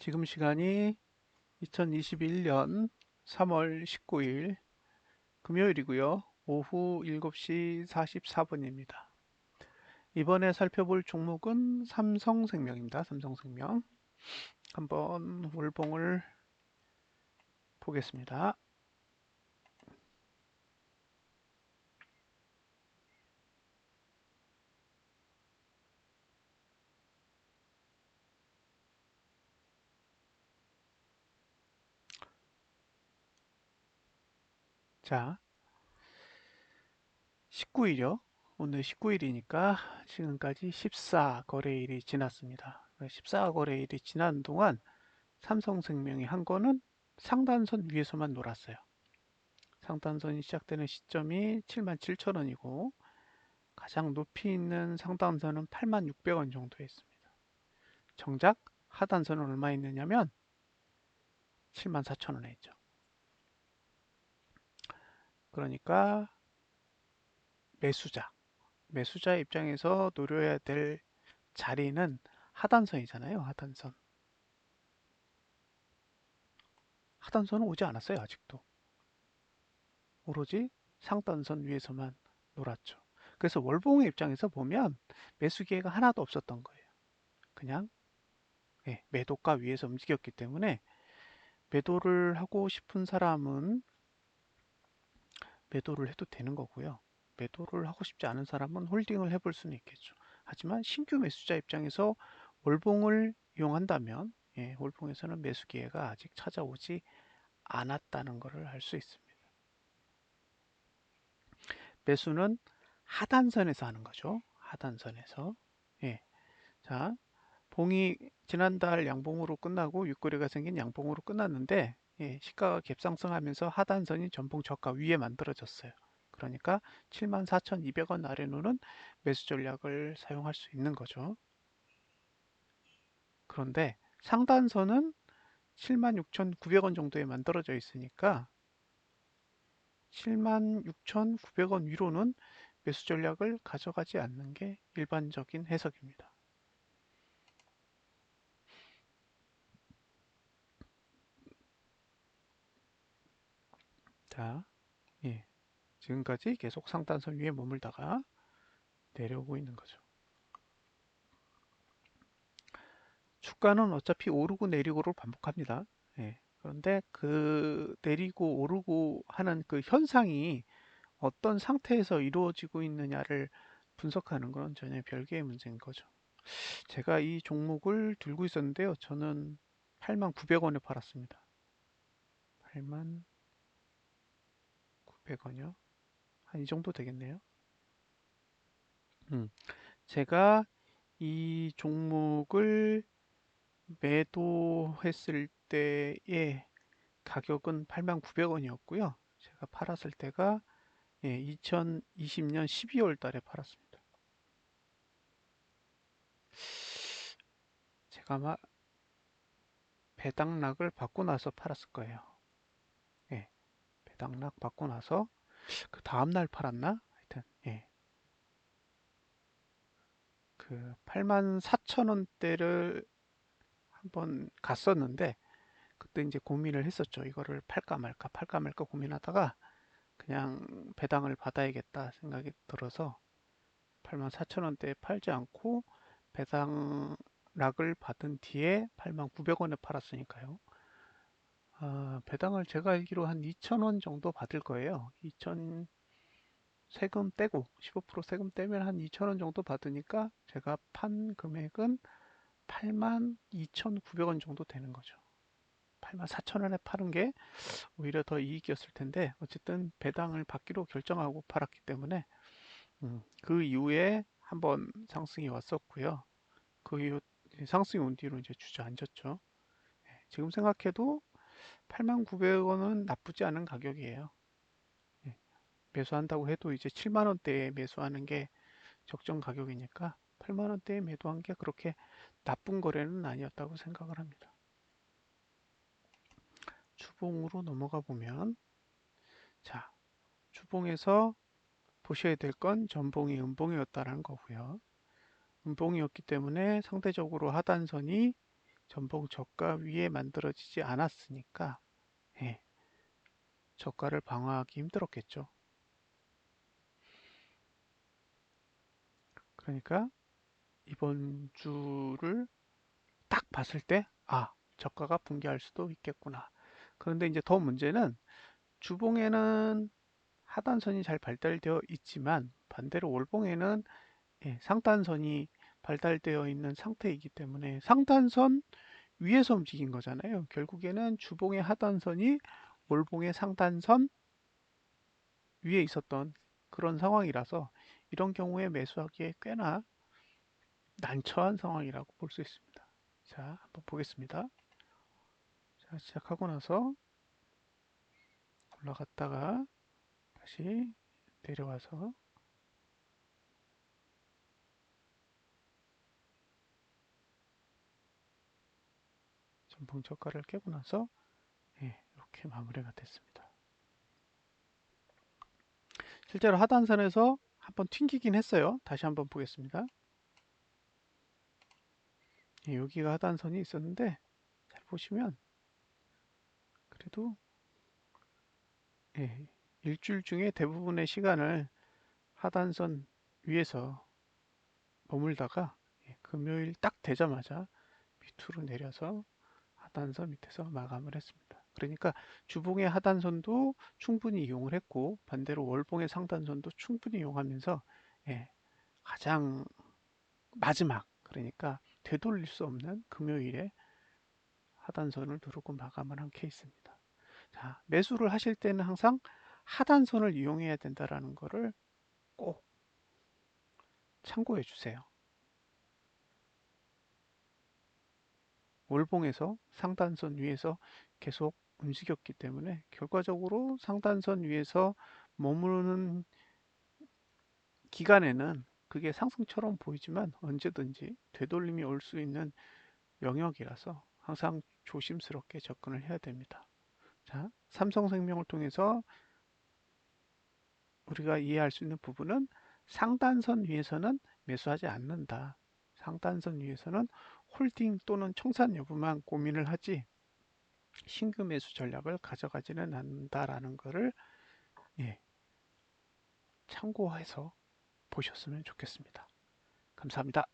지금 시간이 2021년 3월 19일 금요일이고요. 오후 7시 44분입니다. 이번에 살펴볼 종목은 삼성생명입니다. 삼성생명. 한번 월봉을 보겠습니다. 자, 19일이요. 오늘 19일이니까 지금까지 14거래일이 지났습니다. 14거래일이 지난 동안 삼성생명이 한 거는 상단선 위에서만 놀았어요. 상단선이 시작되는 시점이 77,000원이고 가장 높이 있는 상단선은 86,600원 정도 있습니다. 정작 하단선은 얼마 있느냐면 74,000원에 있죠. 그러니까 매수자 입장에서 노려야 될 자리는 하단선이잖아요. 하단선은 오지 않았어요. 아직도. 오로지 상단선 위에서만 놀았죠. 그래서 월봉의 입장에서 보면 매수 기회가 하나도 없었던 거예요. 그냥 매도가 위에서 움직였기 때문에 매도를 하고 싶은 사람은 매도를 해도 되는 거고요. 매도를 하고 싶지 않은 사람은 홀딩을 해볼 수는 있겠죠. 하지만 신규 매수자 입장에서 월봉을 이용한다면 월봉에서는 매수 기회가 아직 찾아오지 않았다는 것을 알 수 있습니다. 매수는 하단선에서 하는 거죠. 하단선에서. 예. 자, 봉이 지난달 양봉으로 끝나고 윗꼬리가 생긴 양봉으로 끝났는데 시가가 갭상승하면서 하단선이 전봉 저가 위에 만들어졌어요. 그러니까 74,200원 아래로는 매수 전략을 사용할 수 있는 거죠. 그런데 상단선은 76,900원 정도에 만들어져 있으니까 76,900원 위로는 매수 전략을 가져가지 않는 게 일반적인 해석입니다. 자, 지금까지 계속 상단선 위에 머물다가 내려오고 있는 거죠. 주가는 어차피 오르고 내리고를 반복합니다. 그런데 그 내리고 오르고 하는 그 현상이 어떤 상태에서 이루어지고 있느냐를 분석하는 건 전혀 별개의 문제인 거죠. 제가 이 종목을 들고 있었는데요. 저는 89,000원에 팔았습니다. 89,000원이요? 한 이 정도 되겠네요. 제가 이 종목을 매도했을 때의 가격은 89,000원이었고요. 제가 팔았을 때가 2020년 12월 달에 팔았습니다. 제가 아마 배당락을 받고 나서 팔았을 거예요. 예, 배당락 받고 나서 그 다음날 팔았나? 하여튼 그 84,000원대를 한번 갔었는데 그때 이제 고민을 했었죠. 이거를 팔까 말까 고민하다가 그냥 배당을 받아야겠다 생각이 들어서 84,000원대에 팔지 않고 배당락을 받은 뒤에 89,000원에 팔았으니까요. 배당을 제가 알기로 한 2,000원 정도 받을 거예요. 2,000 세금 떼고 15% 세금 떼면 한 2,000원 정도 받으니까 제가 판 금액은 82,900원 정도 되는 거죠. 84,000원에 파는 게 오히려 더 이익이었을 텐데 어쨌든 배당을 받기로 결정하고 팔았기 때문에 그 이후에 한번 상승이 왔었고요. 그 이후 상승이 온 뒤로 이제 주저앉았죠. 지금 생각해도 89,000원은 나쁘지 않은 가격이에요. 예, 매수한다고 해도 이제 7만 원대에 매수하는 게 적정 가격이니까 8만 원대에 매도한 게 그렇게 나쁜 거래는 아니었다고 생각을 합니다. 주봉으로 넘어가 보면 자, 주봉에서 보셔야 될 건 전봉이 음봉이었다는 거고요. 음봉이었기 때문에 상대적으로 하단선이 전복 저가 위에 만들어지지 않았으니까 예, 저가를 방어하기 힘들었겠죠. 그러니까 이번 주를 딱 봤을 때, 저가가 붕괴할 수도 있겠구나. 그런데 이제 더 문제는 주봉에는 하단선이 잘 발달되어 있지만 반대로 월봉에는 상단선이 발달되어 있는 상태이기 때문에 상단선 위에서 움직인 거잖아요. 결국에는 주봉의 하단선이 월봉의 상단선 위에 있었던 그런 상황이라서 이런 경우에 매수하기에 꽤나 난처한 상황이라고 볼 수 있습니다. 자, 한번 보겠습니다. 자, 시작하고 나서 올라갔다가 다시 내려와서 전봉 저가를 깨고 나서 이렇게 마무리가 됐습니다. 실제로 하단선에서 한번 튕기긴 했어요. 다시 한번 보겠습니다. 여기가 하단선이 있었는데 잘 보시면 그래도 일주일 중에 대부분의 시간을 하단선 위에서 머물다가 금요일 딱 되자마자 밑으로 내려서 하단선 밑에서 마감을 했습니다. 그러니까 주봉의 하단선도 충분히 이용을 했고 반대로 월봉의 상단선도 충분히 이용하면서 가장 마지막, 그러니까 되돌릴 수 없는 금요일에 하단선을 누르고 마감을 한 케이스입니다. 자, 매수를 하실 때는 항상 하단선을 이용해야 된다라는 것을 꼭 참고해 주세요. 월봉에서 상단선 위에서 계속 움직였기 때문에 결과적으로 상단선 위에서 머무르는 기간에는 그게 상승처럼 보이지만 언제든지 되돌림이 올 수 있는 영역이라서 항상 조심스럽게 접근을 해야 됩니다. 자, 삼성생명을 통해서 우리가 이해할 수 있는 부분은 상단선 위에서는 매수하지 않는다. 상단선 위에서는 홀딩 또는 청산 여부만 고민을 하지 신규 매수 전략을 가져가지는 않는다라는 것을 예, 참고해서 보셨으면 좋겠습니다. 감사합니다.